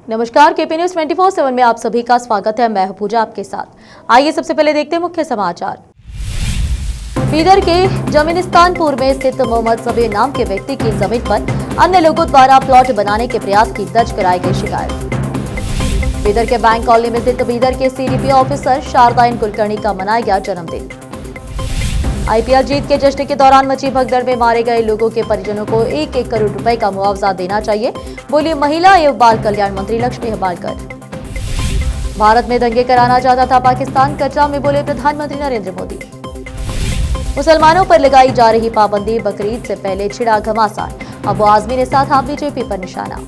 नमस्कार, KP news 24/7 में आप सभी का स्वागत है। मैं हूं पूजा आपके साथ। आइए सबसे पहले देखते हैं मुख्य समाचार। बीदर के जमीनिस्तानपुर में स्थित मोहम्मद सबीर नाम के व्यक्ति की जमीन पर अन्य लोगों द्वारा प्लॉट बनाने के प्रयास की दर्ज कराई गई शिकायत। बीदर के बैंक कॉलोनी में स्थित बीदर के सीडीपी ऑफिसर शारदाइन कुलकर्णी का मनाया गया जन्मदिन। आईपीएल जीत के जश्न के दौरान मची भगदड़ में मारे गए लोगों के परिजनों को 1-1 करोड़ रुपए का मुआवजा देना चाहिए, बोली महिला एवं बाल कल्याण मंत्री लक्ष्मी हेब्बालकर। भारत में दंगे कराना चाहता था पाकिस्तान, कटरा में बोले प्रधानमंत्री नरेंद्र मोदी। मुसलमानों पर लगाई जा रही पाबंदी, बकरीद से पहले छिड़ा घमासान, अबू आजमी ने साधा बीजेपी पर निशाना।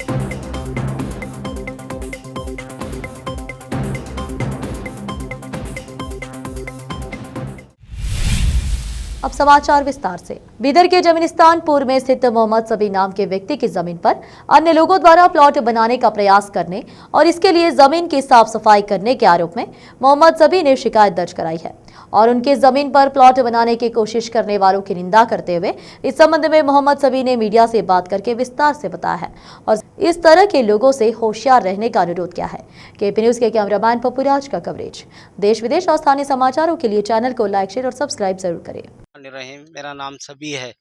अब समाचार विस्तार से। बीदर के जमीनिस्तानपुर में स्थित मोहम्मद सबीर नाम के व्यक्ति की जमीन पर अन्य लोगों द्वारा प्लॉट बनाने का प्रयास करने और इसके लिए जमीन की साफ सफाई करने के आरोप में मोहम्मद सबीर ने शिकायत दर्ज कराई है और उनकी जमीन पर प्लॉट बनाने की कोशिश करने वालों की निंदा करते हुए इस संबंध में मोहम्मद सबीर ने मीडिया से बात करके विस्तार से बताया है और इस तरह के लोगों से होशियार रहने का अनुरोध किया है। केपी न्यूज के कैमरामैन पप्पूराज का कवरेज। देश विदेश और स्थानीय समाचारों के लिए चैनल को लाइक, शेयर और सब्सक्राइब जरूर करें। रहीम, मेरा नाम सभी है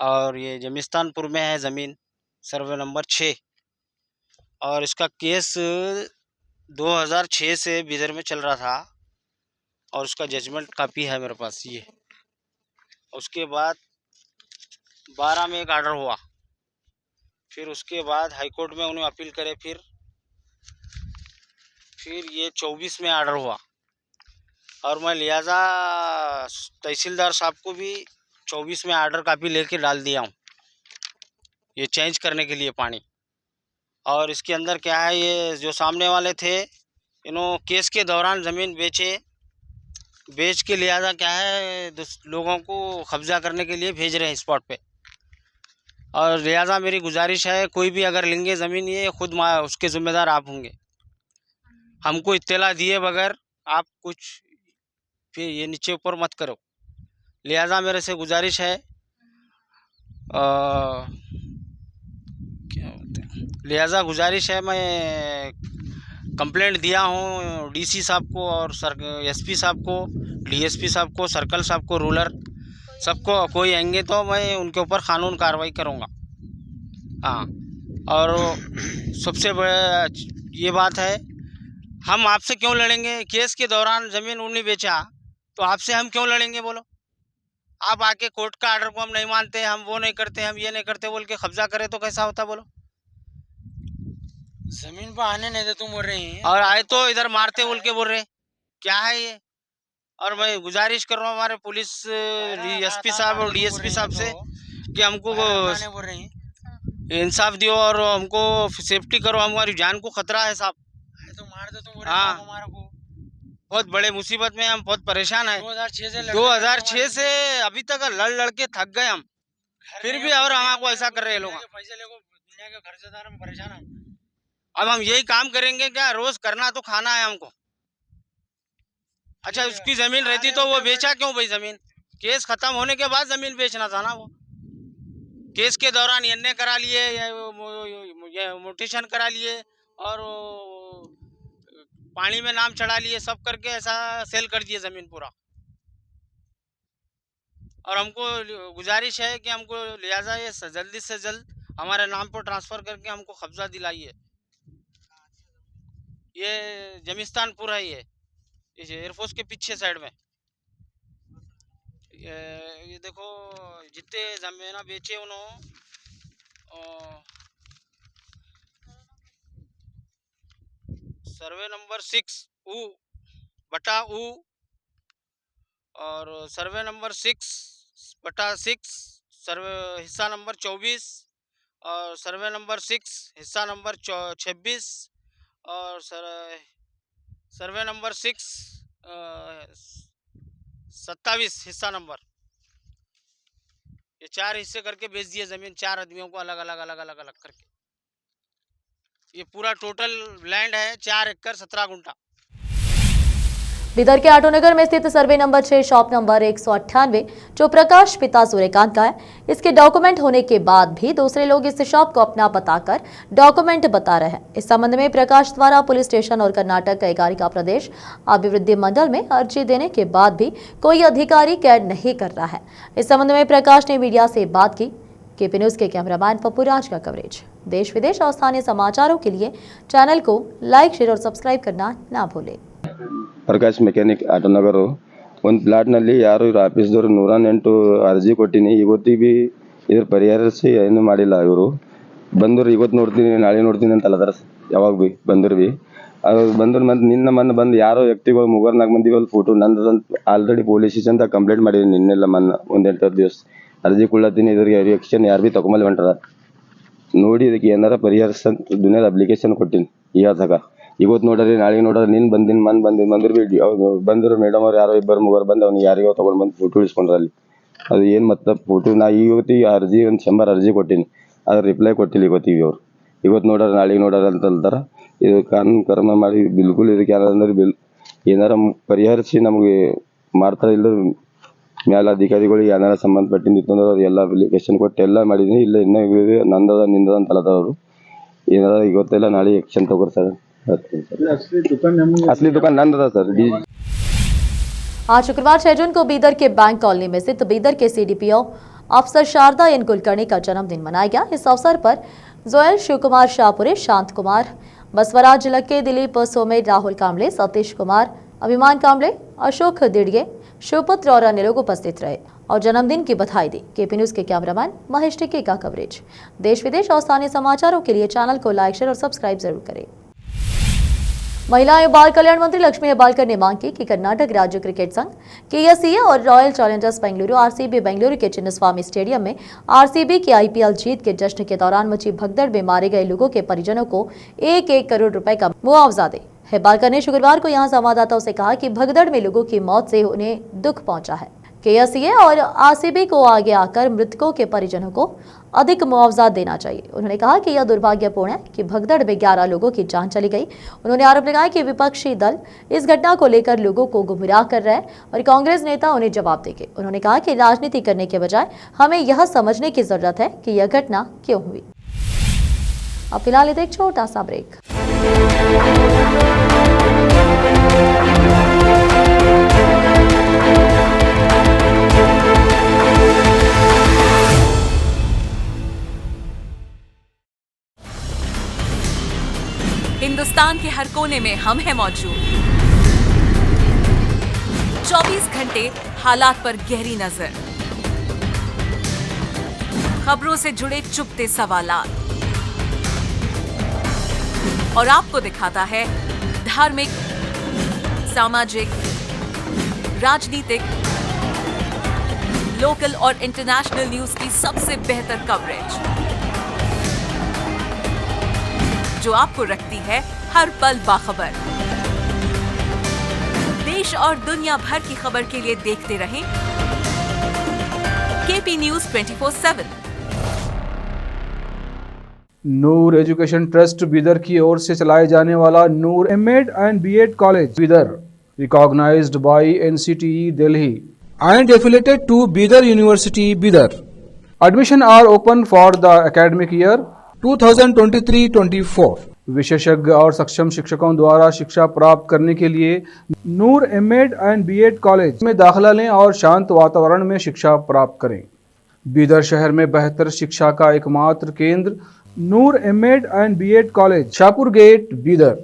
और ये जमीस्तानपुर में है ज़मीन, सर्वे नंबर 6। और इसका केस 2006 से बीदर में चल रहा था और उसका जजमेंट कापी है मेरे पास ये। उसके बाद 12 में एक आर्डर हुआ, फिर उसके बाद हाई कोर्ट में उन्हें अपील करे, फिर ये 24 में आर्डर हुआ और मैं लिहाजा तहसीलदार साहब को भी 24 में आर्डर कापी लेके डाल दिया हूँ ये चेंज करने के लिए पानी। और इसके अंदर क्या है, ये जो सामने वाले थे इन्होंने केस के दौरान ज़मीन बेच के लिहाजा क्या है लोगों को कब्जा करने के लिए भेज रहे हैं स्पॉट पे। और लिहाजा मेरी गुजारिश है, कोई भी अगर लेंगे ज़मीन ये खुद उसके ज़िम्मेदार आप होंगे। हमको इत्तला दिए बगैर आप कुछ फिर ये नीचे ऊपर मत करो। लिहाजा मेरे से गुजारिश है, लिहाजा गुजारिश है, मैं कंप्लेंट दिया हूँ डीसी साहब को और एसपी साहब को, डीएसपी साहब को, सर्कल साहब को, रूलर सबको। कोई आएंगे तो मैं उनके ऊपर कानून कार्रवाई करूँगा। हाँ, और सबसे बड़ा ये बात है, हम आपसे क्यों लड़ेंगे? केस के दौरान ज़मीन उन्हें बेचा तो आपसे हम क्यों लड़ेंगे बोलो? आप आके कोर्ट का आर्डर को हम नहीं मानते, हम वो नहीं करते, हम ये नहीं करते बोल के कब्जा करें तो कैसा होता बोलो? जमीन पर आने नहीं दे तुम बोल रहे हैं और आए तो इधर मारते बोल के बोल रहे, क्या है ये? और मैं गुजारिश कर रहा हूँ हमारे पुलिस एसपी साहब और डीएसपी साहब से कि हमको बोल रहे हैं इंसाफ दियो और हमको सेफ्टी करो, हमारी जान को खतरा है साहब। तो मार दो तुम। हाँ, हमारा को बहुत बड़े मुसीबत में हम बहुत परेशान हैं। 2006 से अभी तक लड़ के थक गए हम, फिर भी और हमको ऐसा कर रहे हैं लोग। पैसे लेको दुनिया के खर्चेदार में परेशान है। अब हम यही काम करेंगे क्या? रोज करना तो खाना है हमको। अच्छा, उसकी जमीन रहती तो वो बेचा क्यों भाई ज़मीन? केस खत्म होने के बाद ज़मीन बेचना था ना। वो केस के दौरान एनए करा लिए, मोटेशन करा लिए और पानी में नाम चढ़ा लिए, सब करके ऐसा सेल कर दिए ज़मीन पूरा। और हमको गुजारिश है कि हमको लिहाजा ये जल्दी से जल्द हमारे नाम पर ट्रांसफ़र करके हमको कब्जा दिलाइए। ये जमीस्तानपुर है, ये एयरफोर्स के पीछे साइड में। ये देखो जितने ज़मीन बेचे उन्होंने, सर्वे नंबर 6/U और सर्वे नंबर 6/6, सर्वे हिस्सा नंबर 24 और सर्वे नंबर 6 हिस्सा नंबर 26 और सर्वे नंबर 27 हिस्सा नंबर। ये 4 हिस्से करके बेच दिए ज़मीन, 4 आदमियों को अलग अलग करके। ये पूरा टोटल लैंड है 4 एकड़ 17 गुंठा। बीदर के आटोनगर में स्थित सर्वे नंबर 6 शॉप नंबर 198 जो प्रकाश पिता सूर्यकांत का है, इसके डॉक्यूमेंट होने के बाद भी दूसरे लोग इस शॉप को अपना बताकर डॉक्यूमेंट बता रहे हैं। इस संबंध में प्रकाश द्वारा पुलिस स्टेशन और कर्नाटक कईगारिका प्रदेश अभिवृद्धि मंडल में अर्जी देने के बाद भी कोई अधिकारी कैद नहीं कर रहा है। इस संबंध में प्रकाश ने मीडिया से बात की। केपी न्यूज के कैमरामैन पप्पू राज का कवरेज। देश विदेश और स्थानीय समाचारों के लिए चैनल को लाइक, शेयर और सब्सक्राइब करना ना भूलें। ಪ್ರಕಾಶ್ ಮೆಕ್ಯಾನಿಕ್ ಆಟೋನಗರು ಒಂದು ಪ್ಲಾಟ್ನಲ್ಲಿ ಯಾರು ಇವರು ಆಫೀಸ್ದವರು 108 ಅರ್ಜಿ ಕೊಟ್ಟಿನಿ. ಇವತ್ತಿಗೆ ಭೀ ಇದ್ರ ಪರಿಹರಿಸಿ ಏನು ಮಾಡಿಲ್ಲ. ಇವರು ಬಂದರು ಇವತ್ತು ನೋಡ್ತೀನಿ ನಾಳೆ ನೋಡ್ತೀನಿ ಅಂತ ಅಲ್ಲದಾರ. ಯಾವಾಗ ಭೀ ಬಂದರು ಭೀ ಅದು ಬಂದ್ರು ಮೊನ್ನೆ ಬಂದು ಯಾರೋ ವ್ಯಕ್ತಿಗಳು 3-4 ಮಂದಿಗಳು ಫೋಟೋ ನಂದು ಆಲ್ರೆಡಿ ಪೊಲೀಸ್ ಸ್ಟೇಷನ್ ಕಂಪ್ಲೇಂಟ್ ಮಾಡಿದ್ದೀನಿ. ನಿನ್ನೆಲ್ಲ ಮೊನ್ನೆ ಒಂದು 8 ದಿವಸ ಅರ್ಜಿ ಕೊಡ್ಲತ್ತೀನಿ. ಇದ್ರಿಗೆ ರಿಯಾಕ್ಷನ್ ಯಾರು ಭೀ ತಗೊಂಬಲ್ಲಿ ಹೊಂಟಾರ. ನೋಡಿ ಇದಕ್ಕೆ ಏನಾರ ಪರಿಹರಿಸಂತ ದುನಿಯಾದ ಅಪ್ಲಿಕೇಶನ್ ಕೊಟ್ಟಿನಿ. ಈಗ ಇವತ್ತು ನೋಡ್ರಿ ನಾಳೆ ನೋಡ್ರಿ ನಿನ್ನ ಬಂದ್ರು ಭೀ ಬಂದರು ಮೇಡಮ್ ಅವ್ರು ಯಾರೋ 2-3 ಬಂದು ಅವ್ನಿಗೆ ಯಾರಿಗೋ ತೊಗೊಂಡು ಬಂದು ಫೋಟೋ ಇಸ್ಕೊಂಡ್ರ ಅಲ್ಲಿ. ಅದು ಏನು ಮತ್ತೆ ಫೋಟೋ ನಾ ಇವತ್ತಿಗೆ ಅರ್ಜಿ ಒಂದು 100 ಅರ್ಜಿ ಕೊಟ್ಟೀನಿ. ಅದ್ರ ರಿಪ್ಲೈ ಕೊಟ್ಟಿಲ್ಲ ಇವತ್ತಿಗೆ ಅವ್ರು. ಇವತ್ತು ನೋಡ್ರಿ ನಾಳೆ ನೋಡ್ರಿ ಅಂತ ಹೇಳ್ತಾರೆ. ಇದು ಕಾನೂನು ಕ್ರಮ ಮಾಡಿ ಬಿಲ್ಕುಲ್ ಇದಕ್ಕೆ ಯಾರಂದ್ರೆ ಏನಾರ ಪರಿಹರಿಸಿ ನಮಗೆ ಮಾಡ್ತಾರೆ. ಇಲ್ಲ ಮ್ಯಾಲ ಅಧಿಕಾರಿಗಳಿಗೆ ಏನಾರ ಸಂಬಂಧಪಟ್ಟಿದ್ದು ಅಂದ್ರೆ ಅವ್ರು ಎಲ್ಲ ಅಪ್ಲಿಕೇಶನ್ ಕೊಟ್ಟು ಎಲ್ಲ ಮಾಡಿದ್ದೀನಿ. ಇಲ್ಲ ಇನ್ನೂ ನಂದದ ನಿಂದದ ಅಂತ ಹೇಳತ್ತವರು. ಏನಾರ ಇವತ್ತೆಲ್ಲ ನಾಳೆ ಆಕ್ಷನ್ ತಗೋರಿ ಸರ್. असली दुकान नंद था सर। आज शुक्रवार 6 जून को बीदर के बैंक कॉलोनी में स्थित बीदर के सीडीपीओ अफसर शारदा एन कुलकर्णी का जन्मदिन मनाया गया। इस अवसर पर जोयल शिव कुमार शाहपुरे, शांत कुमार, बसवराज लक्के, दिलीप सोमे, राहुल कांबले, सतीश कुमार, अभिमान कांबले, अशोक दिड़गे, शिवपुत्र और अन्य लोग उपस्थित रहे और जन्मदिन की बधाई दी। केपी न्यूज के कैमरामैन महेश टिक्के का कवरेज। देश विदेश और स्थानीय समाचारों के लिए चैनल को लाइक, शेयर और सब्सक्राइब जरूर करें। महिला एवं बाल कल्याण मंत्री लक्ष्मी हेब्बाळकर ने मांग की कि कर्नाटक राज्य क्रिकेट संघ KSCA और royal Challengers Bengaluru RCB Bengaluru के चिन्नस्वामी स्टेडियम में RCB की IPL जीत के जश्न के दौरान मची भगदड़ में मारे गए लोगों के परिजनों को 1-1 करोड़ रुपए का मुआवजा दे। हेब्बाळकर ने शुक्रवार को यहां संवाददाताओं से कहा कि भगदड़ में लोगों की मौत से उन्हें दुख पहुंचा है। KSCA और RCB को आगे आकर मृतकों के परिजनों को अधिक मुआवजा देना चाहिए। उन्होंने कहा कि यह दुर्भाग्यपूर्ण है कि भगदड़ में 11 लोगों की जान चली गई। उन्होंने आरोप लगाया कि विपक्षी दल इस घटना को लेकर लोगों को गुमराह कर रहे हैं और कांग्रेस नेता उन्हें जवाब देंगे। उन्होंने कहा कि राजनीति करने के बजाय हमें यह समझने की जरूरत है कि यह घटना क्यों हुई। अब फिलहाल एक छोटा सा ब्रेक। हिंदुस्तान के हर कोने में हम हैं मौजूद। 24 घंटे हालात पर गहरी नजर, खबरों से जुड़े चुपते सवालात और आपको दिखाता है धार्मिक, सामाजिक, राजनीतिक, लोकल और इंटरनेशनल न्यूज की सबसे बेहतर कवरेज जो आपको रखती है हर पल बाखबर। देश और दुनिया भर की खबर के लिए देखते रहें केपी न्यूज 24/7। नूर एजुकेशन ट्रस्ट बीदर की ओर से चलाए जाने वाला नूर M.Ed and B.Ed college Bidar, recognized by NCTE Delhi and affiliated to Bidar University, Bidar. Admission are open for the academic year 2023-24. विशेषज्ञ और सक्षम शिक्षकों द्वारा शिक्षा प्राप्त करने के लिए नूर M.Ed and B.Ed कॉलेज में दाखिला लें और शांत वातावरण में शिक्षा प्राप्त करें। बीदर शहर में बेहतर शिक्षा का एकमात्र केंद्र Noor M.Ed and B.Ed college, Shahpur gate, Bidar.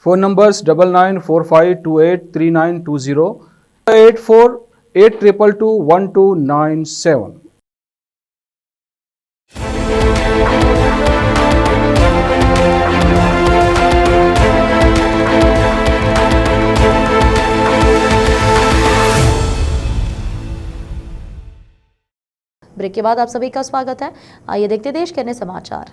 Phone numbers 9945283920, 8482221297। ब्रेक के बाद आप सभी का स्वागत है। आइए देखते देश के अन्य समाचार।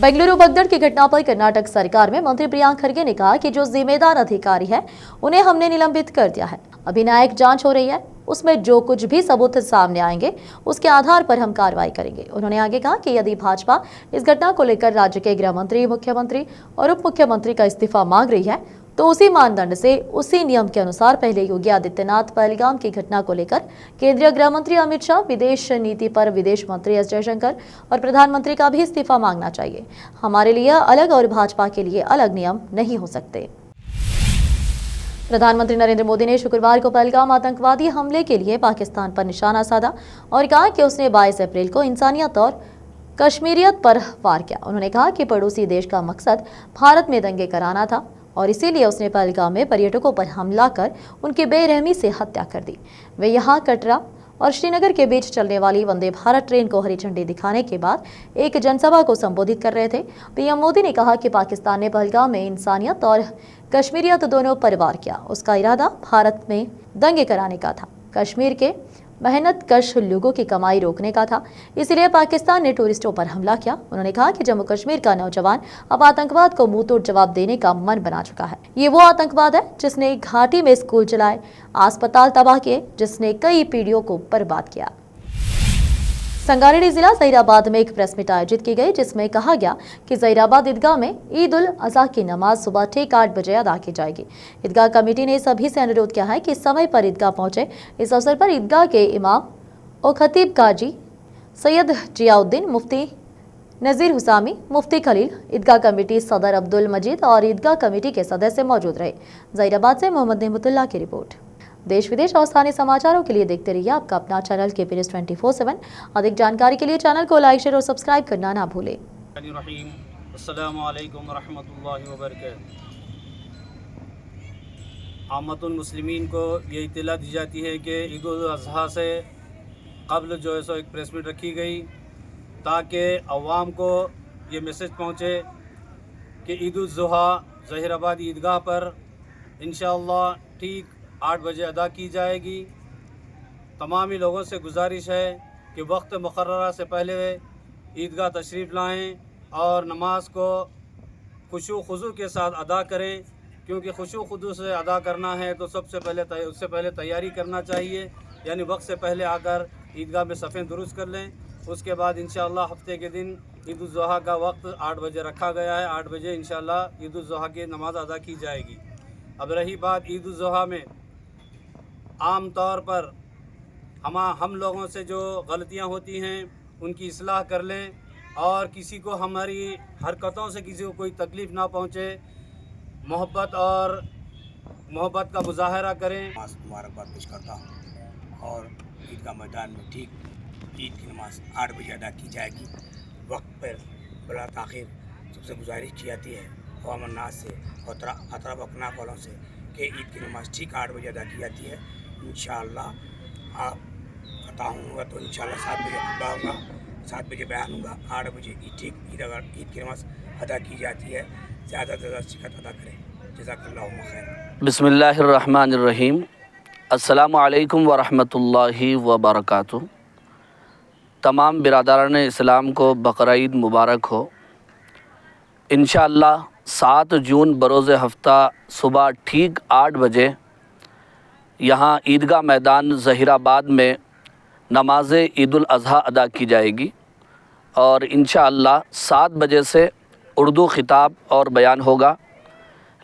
बेंगलुरु भगदड़ की घटना पर कर्नाटक सरकार में मंत्री प्रियांक खरगे ने कहा कि जो जिम्मेदार अधिकारी है उन्हें हमने निलंबित कर दिया है। अभी न्यायिक जांच हो रही है, उसमें जो कुछ भी सबूत सामने आएंगे उसके आधार पर हम कार्रवाई करेंगे। उन्होंने आगे कहा कि यदि भाजपा इस घटना को लेकर राज्य के गृह मंत्री, मुख्यमंत्री और उप मुख्यमंत्री का इस्तीफा मांग रही है तो उसी मानदंड से उसी नियम के अनुसार पहले योगी आदित्यनाथ पहलगाम की घटना को लेकर केंद्रीय गृह मंत्री अमित शाह, विदेश नीति पर विदेश मंत्री एस जयशंकर और प्रधानमंत्री का भी इस्तीफा मांगना चाहिए। हमारे लिए अलग और भाजपा के लिए अलग नियम नहीं हो सकते। प्रधानमंत्री नरेंद्र मोदी ने शुक्रवार को पहलगाम आतंकवादी हमले के लिए पाकिस्तान पर निशाना साधा और कहा कि उसने 22 अप्रैल को इंसानियत और कश्मीरियत पर वार किया। उन्होंने कहा कि पड़ोसी देश का मकसद भारत में दंगे कराना था और इसीलिए उसने पहलगाम में पर्यटकों पर हमला कर उनकी बेरहमी से हत्या कर दी। वे यहां कटरा और श्रीनगर के बीच चलने वाली वंदे भारत ट्रेन को हरी झंडी दिखाने के बाद एक जनसभा को संबोधित कर रहे थे। पीएम मोदी ने कहा कि पाकिस्तान ने पहलगाम में इंसानियत और कश्मीरियत दोनों पर वार किया। उसका इरादा भारत में दंगे कराने का था, कश्मीर के मेहनत कश लोगों की कमाई रोकने का था, इसलिए पाकिस्तान ने टूरिस्टों पर हमला किया। उन्होंने कहा कि जम्मू कश्मीर का नौजवान अब आतंकवाद को मुंह तोड़ जवाब देने का मन बना चुका है। ये वो आतंकवाद है जिसने घाटी में स्कूल चलाए, अस्पताल तबाह किए, जिसने कई पीढ़ियों को बर्बाद किया। संगारेड्डी जिला जहीराबाद में एक प्रेस मीट आयोजित की गई, जिसमें कहा गया कि जहीराबाद ईदगाह में ईद उल अजहा की नमाज सुबह ठीक 8 बजे अदा की जाएगी। ईदगाह कमेटी ने सभी से अनुरोध किया है कि समय पर ईदगाह पहुंचे। इस अवसर पर ईदगाह के इमाम और खतीब काजी सैयद जियाउद्दीन, मुफ्ती नज़ीर हुसामी, मुफ्ती खलील, ईदगाह कमेटी सदर अब्दुल मजीद और ईदगाह कमेटी के सदस्य मौजूद रहे। जहीराबाद से मोहम्मद नेमतुल्लाह की रिपोर्ट। देश विदेश और स्थानीय समाचारों के लिए देखते रहिए आपका अपना चैनल KP News 24/7। अधिक जानकारी के लिए चैनल को लाइक, शेयर और सब्सक्राइब करना ना भूलें। अस्सलामु अलैकुम रहमतुल्लाहि व बरकातहू। आमतुल मुस्लिमीन को ये इत्तला दी जाती है कि ईद उल अज़हा से कब्ल जो है सो एक प्रेस मीट रखी गई ताकि अवाम को ये मैसेज पहुँचे कि ईद उल अज़हा ज़हीराबाद ईदगाह पर इंशाअल्लाह ठीक 8 बजे अदा की जाएगी। तमामी लोगों से गुजारिश है कि वक्त मुकर्ररा से पहले ईदगाह तशरीफ़ लाएं और नमाज को खुशू खुजू के साथ अदा करें, क्योंकि खुशू खुजू से अदा करना है तो उससे पहले तैयारी करना चाहिए, यानी वक्त से पहले आकर ईदगाह में सफ़ें दुरुस्त कर लें। उसके बाद इंशाअल्लाह हफ्ते के दिन ईद उल अज़हा का वक्त 8 बजे रखा गया है। 8 बजे इंशाअल्लाह ईद उल अज़हा की नमाज अदा की जाएगी। अब रही बात ईद उल अज़हा में, आम तौर पर हम लोगों से जो गलतियां होती हैं उनकी इस्लाह कर लें और किसी को हमारी हरकतों से किसी को कोई तकलीफ़ ना पहुंचे, मोहब्बत का मुजाहरा करें। मुबारकबाद पेश करता हूँ और ईद का मैदान में ठीक ईद की नमाज 8 बजे अदा की जाएगी। वक्त पर बला ताख़िर सबसे गुजारिश की जाती है अवामन्नास से और अतराब अपना वालों से कि ईद की नमाज ठीक 8 बजे अदा की जाती है। इंशाअल्लाह आप बताऊँगा तो इंशाअल्लाह 7 बजे खुतबा होगा, 7 बजे बयान होगा, 8 बजे ईद की नमाज अदा की जाती है। ज़्यादा से ज़्यादा शिकत अदा करें। जज़ाकल्लाहु खैर। बिस्मिल्लाहिर्रहमानिर्रहीम। अस्सलामु अलैकुम व रहमतुल्लाहि व बरकातुहू। तमाम बिरादरान इस्लाम को बकरीद मुबारक हो। इंशाअल्लाह 7 जून बरोज़ हफ्ता सुबह ठीक 8 बजे यहाँ ईदगाह मैदान ज़हीराबाद में नमाज ईद उल अज़हा अदा की जाएगी और इंशाअल्लाह 7 बजे से उर्दू ख़िताब और बयान होगा।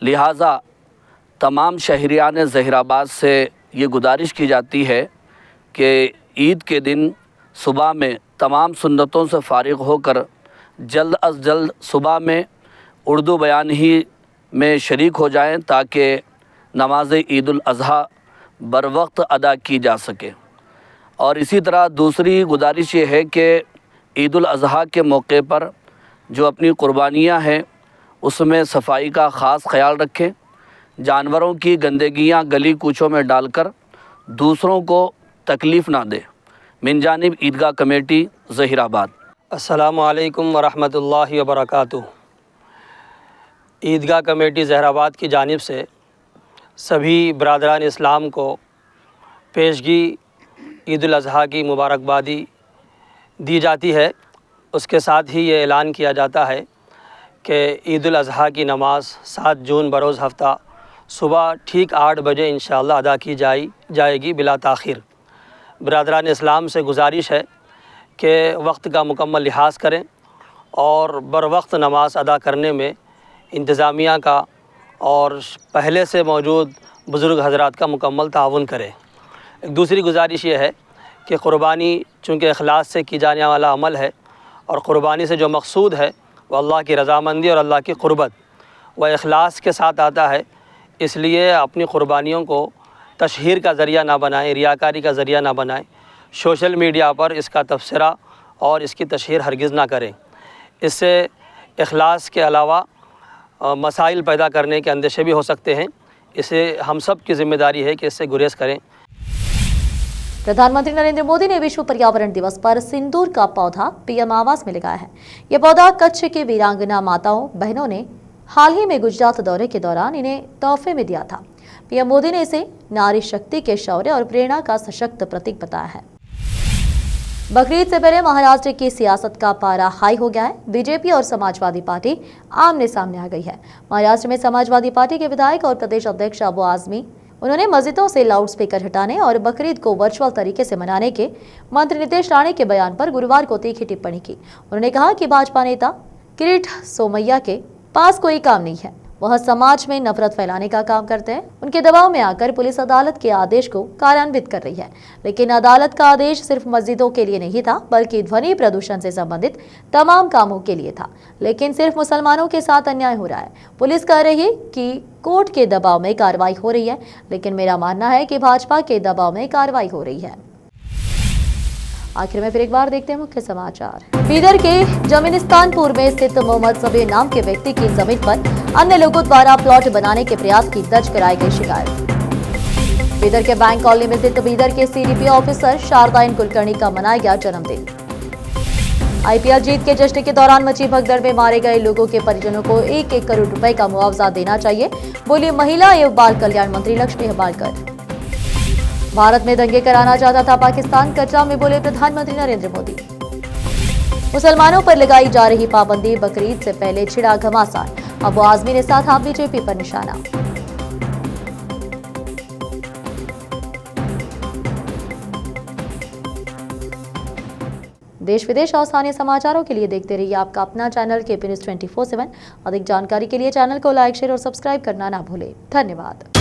लिहाजा तमाम शहरियान ज़हीराबाद से ये गुजारिश की जाती है कि ईद के दिन सुबह में तमाम सुन्नतों से फ़ारिग़ होकर जल्द अज़ जल्द सुबह में उर्दू बयान ही में शरीक हो जाएं ताकि नमाज ईद उल अज़हा बर वक्त अदा की जा सके। और इसी तरह दूसरी गुजारिश ये है कि ईद उल अज़हा के मौके पर जो अपनी क़ुरबानियाँ हैं उसमें सफाई का ख़ास ख्याल रखें। जानवरों की गंदगियाँ गली कूचों में डालकर दूसरों को तकलीफ़ ना दें। मिन जानिब ईदगाह कमेटी ज़हीराबाद। अस्सलामु अलैकुम व रहमतुल्लाहि व बरकातुहू। ईदगाह कमेटी ज़हीराबाद की जानिब से सभी बरादरान इस्लाम को पेशगी ईद उल अज़हा की मुबारकबादी दी जाती है। उसके साथ ही ये ऐलान किया जाता है कि ईद उल अज़हा की नमाज 7 जून बरोज़ हफ्ता सुबह ठीक 8 बजे इंशाअल्लाह अदा की जाएगी बिला ताख़िर। बरादरान इस्लाम से गुजारिश है कि वक्त का मुकम्मल लिहाज करें और बर वक्त नमाज अदा करने में इंतज़ामिया का और पहले से मौजूद बुज़ुर्ग हज़रात का मुकम्मल ताउन करें। एक दूसरी गुजारिश ये है कि क़ुरबानी चूँकि इखलास से की जाने वाला अमल है और क़ुरबानी से जो मकसूद है वह अल्लाह की रज़ामंदी और अल्लाह की क़ुरबत व इखलास के साथ आता है, इसलिए अपनी क़ुरबानियों को तशहीर का ज़रिया ना बनाएं, रियाकारी का ज़रिया ना बनाएं। सोशल मीडिया पर इसका तबसरा और इसकी तशहीर हरगिज़ ना करें। इससे इखलास के अलावा मसाइल पैदा करने के अंदेशे भी हो सकते हैं। इसे हम सब की ज़िम्मेदारी है कि इससे गुरेज करें। प्रधानमंत्री नरेंद्र मोदी ने विश्व पर्यावरण दिवस पर सिंदूर का पौधा पीएम आवास में लगाया है। यह पौधा कच्छ के वीरांगना माताओं बहनों ने हाल ही में गुजरात दौरे के दौरान इन्हें तोहफे में दिया था। पीएम मोदी ने इसे नारी शक्ति के शौर्य और प्रेरणा का सशक्त प्रतीक बताया है। बकरीद से पहले महाराष्ट्र की सियासत का पारा हाई हो गया है। बीजेपी और समाजवादी पार्टी आमने सामने आ गई है। महाराष्ट्र में समाजवादी पार्टी के विधायक और प्रदेश अध्यक्ष अबू आजमी उन्होंने मस्जिदों से लाउडस्पीकर हटाने और बकरीद को वर्चुअल तरीके से मनाने के मंत्री नितेश राणे के बयान पर गुरुवार को तीखी टिप्पणी की। उन्होंने कहा कि भाजपा नेता किरीट सोमैया के पास कोई काम नहीं है, वह समाज में नफरत फैलाने का काम करते हैं। उनके दबाव में आकर पुलिस अदालत के आदेश को कार्यान्वित कर रही है, लेकिन अदालत का आदेश सिर्फ मस्जिदों के लिए नहीं था, बल्कि ध्वनि प्रदूषण से संबंधित तमाम कामों के लिए था। लेकिन सिर्फ मुसलमानों के साथ अन्याय हो रहा है। पुलिस कह रही है कि कोर्ट के दबाव में कार्रवाई हो रही है, लेकिन मेरा मानना है कि भाजपा के दबाव में कार्रवाई हो रही है। आखिर में फिर एक बार देखते हैं मुख्य समाचार। बीदर के जमीनिस्तानपुर में स्थित मोहम्मद सबीर नाम के व्यक्ति की जमीन पर अन्य लोगों द्वारा प्लॉट बनाने के प्रयास की दर्ज कराई गई शिकायत। बीदर के बैंक कॉलोनी में स्थित बीदर के सीडीपीओ ऑफिसर शारदाइन कुलकर्णी का मनाया गया जन्मदिन। आईपीएल जीत के जश्न के दौरान मची भगदड़ में मारे गए लोगों के परिजनों को 1-1 करोड़ रुपए का मुआवजा देना चाहिए, बोली महिला एवं बाल कल्याण मंत्री लक्ष्मी हेब्बारकर। भारत में दंगे कराना चाहता था पाकिस्तान, कटरा में बोले प्रधानमंत्री नरेंद्र मोदी। मुसलमानों पर लगाई जा रही पाबंदी, बकरीद से पहले छिड़ा घमासान, अबू आजमी ने साधा बीजेपी पर निशाना। देश विदेश और स्थानीय समाचारों के लिए देखते रहिए आपका अपना चैनल KP News 24/7। अधिक जानकारी के लिए चैनल को लाइक, शेयर और सब्सक्राइब करना ना भूलें। धन्यवाद।